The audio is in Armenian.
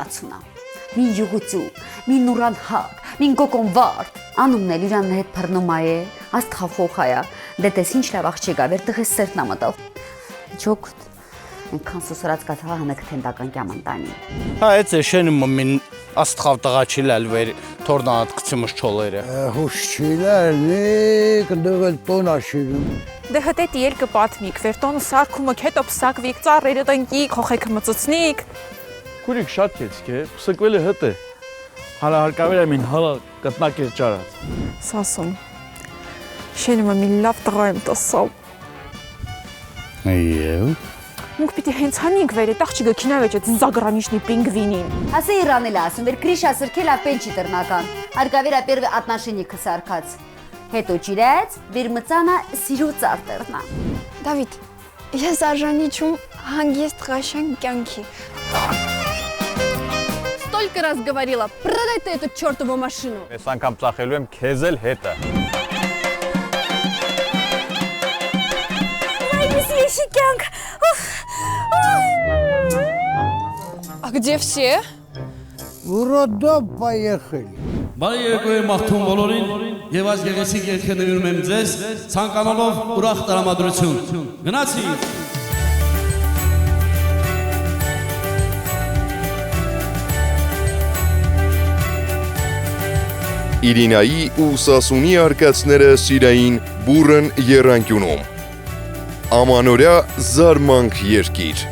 Արցունա, մին յուղուծու, մին նուրան հապ, մին գոկոն վարդ, անումն էլ իրանն հետ պրնում այ է, աստղավ խոխայա, դետես ինչ լավ աղջիկա, վեր տղես սերտնա մտավ, չոքտ, ենքան սուսրած կացավա հանեք թենդական կյաման տանի։ Հա էց է շենում մին աստղավ տղա չիլել վեր թորնանատ կցիմուշ չոլերը։ Հուշ չիլել, կնդղել տոն աշիրում։ Դե հտետ ել կպատմիք, վեր տոնը սարքումը կետո պսակվիք, ծառերը տնկիք, հոխեքը մծծնիք։ Քուրիկ շատ կեցք է, պսկվել է հտ է։ Հալա հարկավեր է մին հալա կտնակ էր ճարած։ Սասում, շենումը մի լավ տղա եմ տասավ։ Եվ։ Մունք պիտի հենց հանինք վեր էտ աղջիկը կինավեջ էտ զագրանիշնի պինգվինին։ Ասե իրանել ասում, վեր կրիշա սրքել ապեն չի տրնական, արգավերա պերվի ատնաշենի կսարկած, հետո ճիրեց, վեր մծանա սիրու ծարտերնա։ Դավիթ, ես արժանիչում հանգիստ ղաշեն կյանքի։ Столько раз говорила, продай ты эту чертову машину. Ես անգամ ծախելու եմ քեզ էլ հետը։ А где все? Урода поехали։ Բարի երկու մաղթում բոլորին եւ այս գեղեցիկ երգը նվիրում եմ ձեզ ցանկանալով ուրախ տրամադրություն։ Գնացի։ Իրինայի ու Սասունի արկածները սիրային բուրըն եռանկյունում։ Ամանորյա զարմանք երկիր։